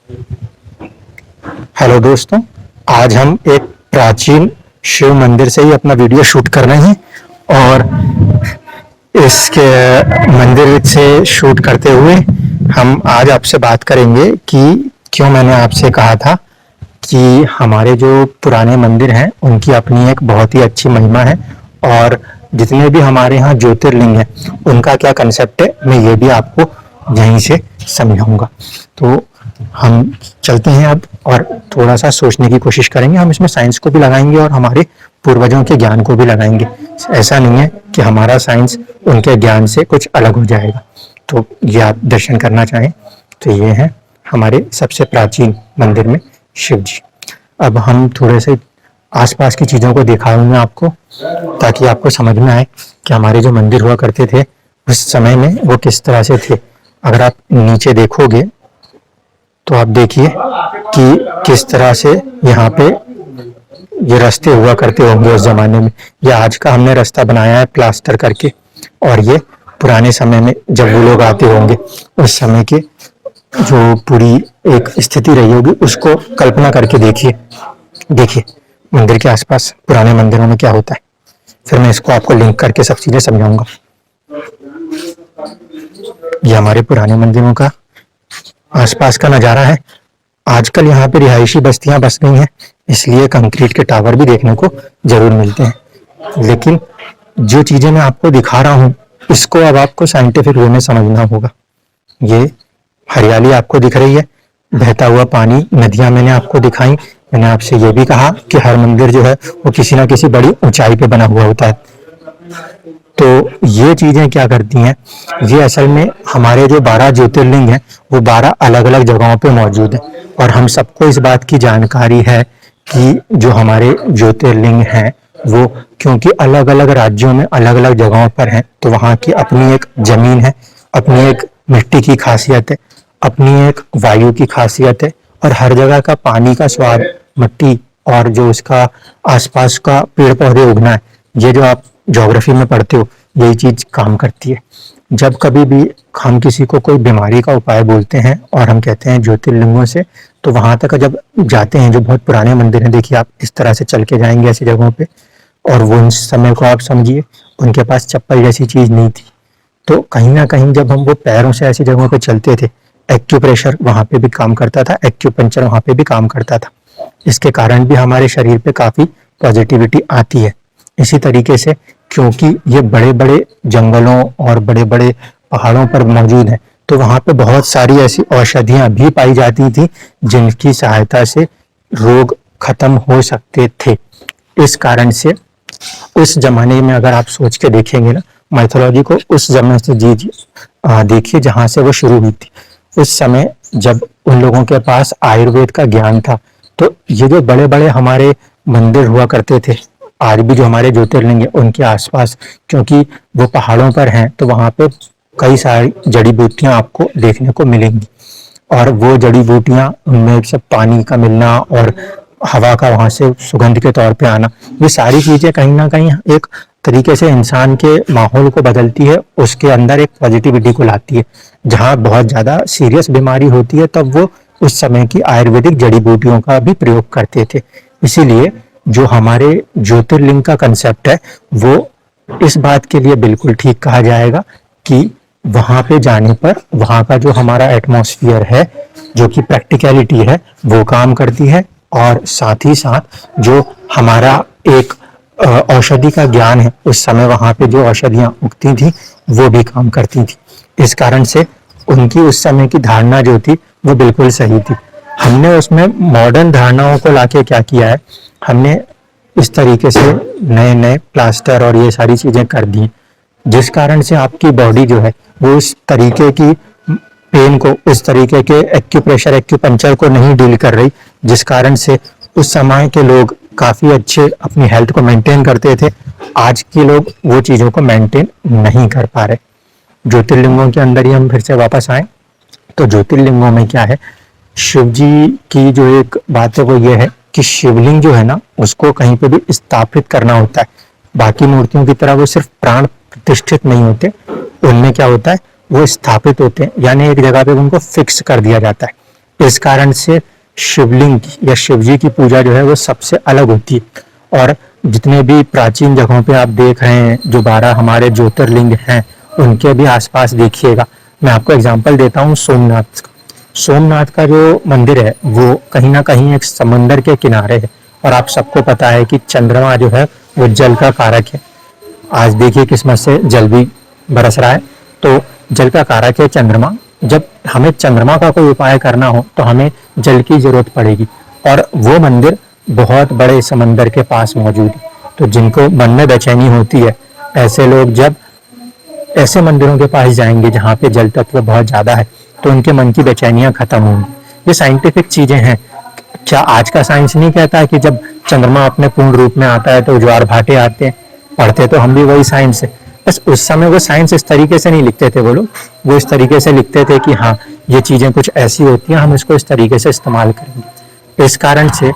Hello दोस्तों, आज हम एक प्राचीन शिव मंदिर से ही अपना वीडियो शूट कर रहे हैं और इसके मंदिर से शूट करते हुए हम आज आपसे बात करेंगे कि क्यों मैंने आपसे कहा था कि हमारे जो पुराने मंदिर हैं उनकी अपनी एक बहुत ही अच्छी महिमा है और जितने भी हमारे यहाँ ज्योतिर्लिंग हैं उनका क्या कंसेप्ट है मैं ये भी आपको यहीं से समझाऊंगा। तो हम चलते हैं अब और थोड़ा सा सोचने की कोशिश करेंगे। हम इसमें साइंस को भी लगाएंगे और हमारे पूर्वजों के ज्ञान को भी लगाएंगे। ऐसा नहीं है कि हमारा साइंस उनके ज्ञान से कुछ अलग हो जाएगा। तो ये आप दर्शन करना चाहें तो ये है हमारे सबसे प्राचीन मंदिर में शिव जी। अब हम थोड़े से आसपास की चीज़ों को दिखाऊंगे आपको ताकि आपको समझ में आए कि हमारे जो मंदिर हुआ करते थे उस समय में वो किस तरह से थे। अगर आप नीचे देखोगे तो आप देखिए कि किस तरह से यहाँ पे ये रास्ते हुआ करते होंगे उस जमाने में। ये आज का हमने रास्ता बनाया है प्लास्टर करके और ये पुराने समय में जब वो लोग आते होंगे उस समय के जो पूरी एक स्थिति रही होगी उसको कल्पना करके देखिए। देखिए मंदिर के आसपास पुराने मंदिरों में क्या होता है, फिर मैं इसको आपको लिंक करके सब चीजें समझाऊंगा। ये हमारे पुराने मंदिरों का आसपास का नज़ारा है। आजकल यहाँ पे रिहायशी बस्तियां बस गई हैं इसलिए कंक्रीट के टावर भी देखने को जरूर मिलते हैं, लेकिन जो चीजें मैं आपको दिखा रहा हूँ इसको अब आपको साइंटिफिक वे में समझना होगा। ये हरियाली आपको दिख रही है, बहता हुआ पानी, नदियां मैंने आपको दिखाई। मैंने आपसे ये भी कहा कि हर मंदिर जो है वो किसी ना किसी बड़ी ऊंचाई पे बना हुआ होता है। तो ये चीजें क्या करती हैं, ये असल में हमारे जो 12 ज्योतिर्लिंग हैं वो 12 अलग अलग जगहों पे मौजूद हैं और हम सबको इस बात की जानकारी है कि जो हमारे ज्योतिर्लिंग हैं वो क्योंकि अलग अलग राज्यों में अलग अलग जगहों पर हैं तो वहाँ की अपनी एक जमीन है, अपनी एक मिट्टी की खासियत है, अपनी एक वायु की खासियत है और हर जगह का पानी का स्वाद, मिट्टी और जो उसका आसपास का पेड़ पौधे उगना है, ये जो आप ज्योग्राफी में पढ़ते हो यही चीज काम करती है। जब कभी भी हम किसी को कोई बीमारी का उपाय बोलते हैं और हम कहते हैं ज्योतिर्लिंगों से, तो वहां तक जब जाते हैं जो बहुत पुराने मंदिर हैं, देखिए आप इस तरह से चल के जाएंगे ऐसी जगहों पे और वो उन समय को आप समझिए उनके पास चप्पल जैसी चीज नहीं थी। तो कहीं ना कहीं जब हम वो पैरों से ऐसी जगहों पे चलते थे, एक्यूप्रेशर वहां पे भी काम करता था, एक्यूपंक्चर वहां पे भी काम करता था। इसके कारण भी हमारे शरीर पे काफी पॉजिटिविटी आती है। इसी तरीके से क्योंकि ये बड़े बड़े जंगलों और बड़े बड़े पहाड़ों पर मौजूद है तो वहां पे बहुत सारी ऐसी औषधियां भी पाई जाती थी जिनकी सहायता से रोग खत्म हो सकते थे। इस कारण से उस जमाने में अगर आप सोच के देखेंगे ना माइथोलॉजी को, उस जमाने से देखिए जहां से वो शुरू हुई थी। उस समय जब उन लोगों के पास आयुर्वेद का ज्ञान था तो ये जो बड़े बड़े हमारे मंदिर हुआ करते थे, आज भी जो हमारे ज्योतिर्लिंग है उनके आसपास, क्योंकि वो पहाड़ों पर हैं तो वहां पे कई सारी जड़ी बूटियां आपको देखने को मिलेंगी और वो जड़ी बूटियां उनमें सब पानी का मिलना और हवा का वहां से सुगंध के तौर पे आना, ये सारी चीजें कहीं ना कहीं एक तरीके से इंसान के माहौल को बदलती है, उसके अंदर एक पॉजिटिविटी को लाती है। जहाँ बहुत ज्यादा सीरियस बीमारी होती है तब वो उस समय की आयुर्वेदिक जड़ी बूटियों का भी प्रयोग करते थे। इसीलिए जो हमारे ज्योतिर्लिंग का कंसेप्ट है वो इस बात के लिए बिल्कुल ठीक कहा जाएगा कि वहां पे जाने पर वहां का जो हमारा एटमॉस्फेयर है, जो कि प्रैक्टिकलिटी है, वो काम करती है और साथ ही साथ जो हमारा एक औषधि का ज्ञान है, उस समय वहां पे जो औषधियां उगती थी वो भी काम करती थी। इस कारण से उनकी उस समय की धारणा जो थी वो बिल्कुल सही थी। हमने उसमें मॉडर्न धारणाओं को लाके क्या किया है, हमने इस तरीके से नए नए प्लास्टर और ये सारी चीजें कर दी जिस कारण से आपकी बॉडी जो है वो उस तरीके की पेन को, उस तरीके के एक्यूप्रेशर एक्यूपंक्चर को नहीं डील कर रही, जिस कारण से उस समय के लोग काफी अच्छे अपनी हेल्थ को मेंटेन करते थे। आज के लोग वो चीजों को मेंटेन नहीं कर पा रहे। ज्योतिर्लिंगों के अंदर ही हम फिर से वापस आए तो ज्योतिर्लिंगों में क्या है, शिव जी की जो एक बात है वो ये है कि शिवलिंग जो है ना उसको कहीं पे भी स्थापित करना होता है। बाकी मूर्तियों की तरह वो सिर्फ प्राण प्रतिष्ठित नहीं होते, उनमें क्या होता है वो स्थापित होते हैं, यानी एक जगह पे उनको फिक्स कर दिया जाता है। इस कारण से शिवलिंग या शिव जी की पूजा जो है वो सबसे अलग होती है। और जितने भी प्राचीन जगहों पे आप देख रहे हैं, जो 12 हमारे ज्योतिर्लिंग हैं, उनके भी आसपास देखिएगा। मैं आपको एग्जांपल देता हूँ सोमनाथ का। सोमनाथ का जो मंदिर है वो कहीं ना कहीं एक समंदर के किनारे है, और आप सबको पता है कि चंद्रमा जो है वो जल का कारक है। आज देखिए किस्मत से जल भी बरस रहा है, तो जल का कारक है चंद्रमा। जब हमें चंद्रमा का कोई उपाय करना हो तो हमें जल की जरूरत पड़ेगी, और वो मंदिर बहुत बड़े समंदर के पास मौजूद है। तो जिनको मन में बेचैनी होती है, ऐसे लोग जब ऐसे मंदिरों के पास जाएंगे जहाँ पे जल तत्व बहुत ज्यादा है, तो उनके मन की बेचैनियां खत्म होंगी। ये साइंटिफिक चीजें हैं। क्या आज का साइंस नहीं कहता है कि जब चंद्रमा अपने पूर्ण रूप में आता है तो ज्वार भाटे आते हैं? पढ़ते तो हम भी वही साइंस है, बस उस समय वो साइंस इस तरीके से नहीं लिखते थे वो लोग। वो इस तरीके से लिखते थे कि हाँ, ये चीजें कुछ ऐसी होती हैं, हम इसको इस तरीके से इस्तेमाल करेंगे। इस कारण से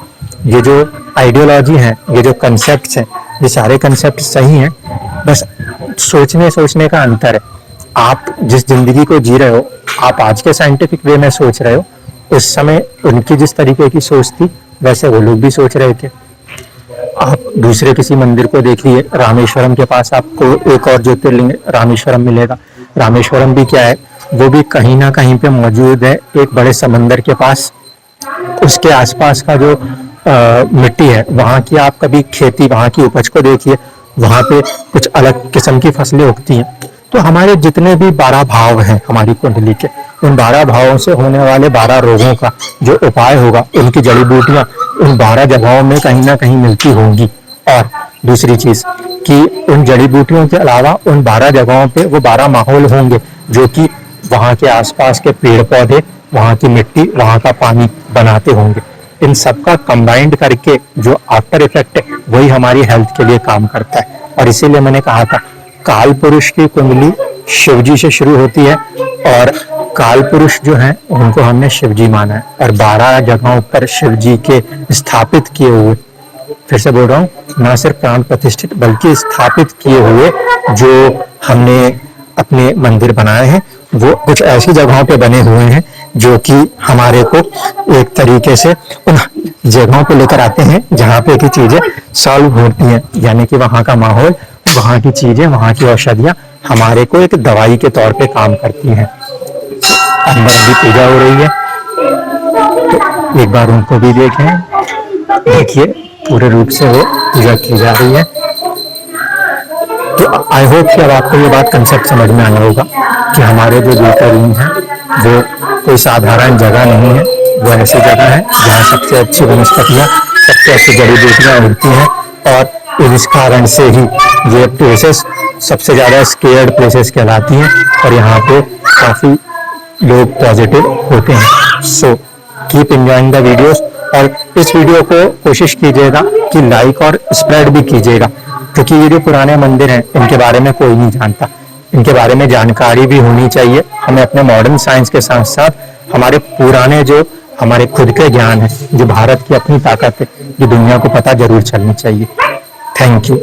ये जो आइडियोलॉजी है, ये जो कंसेप्ट हैं, ये सारे कंसेप्ट सही हैं, बस सोचने का अंतर है। आप जिस जिंदगी को जी रहे हो, आप आज के साइंटिफिक वे में सोच रहे हो, उस समय उनकी जिस तरीके की सोच थी वैसे वो लोग भी सोच रहे थे। आप दूसरे किसी मंदिर को देखिए, रामेश्वरम के पास आपको एक और ज्योतिर्लिंग रामेश्वरम मिलेगा। रामेश्वरम भी क्या है, वो भी कहीं ना कहीं पे मौजूद है, एक बड़े समंदर के पास। उसके आसपास का जो मिट्टी है, वहाँ की आप कभी खेती, वहाँ की उपज को देखिए, वहाँ पे कुछ अलग किस्म की फसलें उगती हैं। तो हमारे जितने भी 12 भाव हैं हमारी कुंडली के, उन 12 भावों से होने वाले 12 रोगों का जो उपाय होगा, उनकी जड़ी बूटियां उन 12 जगहों में कहीं ना कहीं मिलती होंगी। और दूसरी चीज कि उन जड़ी बूटियों के अलावा उन 12 जगहों पे वो 12 माहौल होंगे, जो कि वहाँ के आसपास के पेड़ पौधे, वहाँ की मिट्टी, वहाँ का पानी बनाते होंगे। इन सबका कंबाइंड करके जो आफ्टर इफेक्ट है, वही हमारी हेल्थ के लिए काम करता है। और इसीलिए मैंने कहा था, काल पुरुष की कुंडली शिव जी से शुरू होती है, और काल पुरुष जो है उनको हमने शिव जी माना है। और 12 जगहों पर शिव जी के स्थापित किए हुए, फिर से बोल रहा हूँ, न सिर्फ प्राण प्रतिष्ठित बल्कि स्थापित किए हुए जो हमने अपने मंदिर बनाए हैं, वो कुछ ऐसी जगहों पे बने हुए हैं जो कि हमारे को एक तरीके से उन जगहों पे लेकर आते हैं जहाँ पे की चीजें सॉल्व होती हैं। यानी कि वहाँ का माहौल, वहाँ की चीजें, वहाँ की औषधियाँ हमारे को एक दवाई के तौर पे काम करती हैं। अंदर भी पूजा हो रही है, तो एक बार उनको भी देखें। देखिए पूरे रूप से वो पूजा की जा रही है। तो आई होप कि अब आपको ये बात कंसेप्ट समझ में आया होगा कि हमारे जो ज्योतिर्लिंग है वो कोई साधारण जगह नहीं है। वो ऐसी जगह है जहाँ सबसे अच्छी वनस्पतियाँ, सबसे अच्छी जड़ी बूटियाँ उगती हैं, और इस कारण से ही ये प्लेसेस सबसे ज़्यादा स्केयर्ड प्लेसेस कहलाती हैं, और यहाँ पे काफ़ी लोग पॉजिटिव होते हैं। So keep enjoying the videos, और इस वीडियो को कोशिश कीजिएगा कि लाइक और स्प्रेड भी कीजिएगा, क्योंकि ये जो पुराने मंदिर हैं इनके बारे में कोई नहीं जानता। इनके बारे में जानकारी भी होनी चाहिए। हमें अपने मॉडर्न साइंस के साथ साथ हमारे पुराने जो हमारे खुद के ज्ञान है, जो भारत की अपनी ताकत है, ये दुनिया को पता जरूर चलनी चाहिए। Thank you.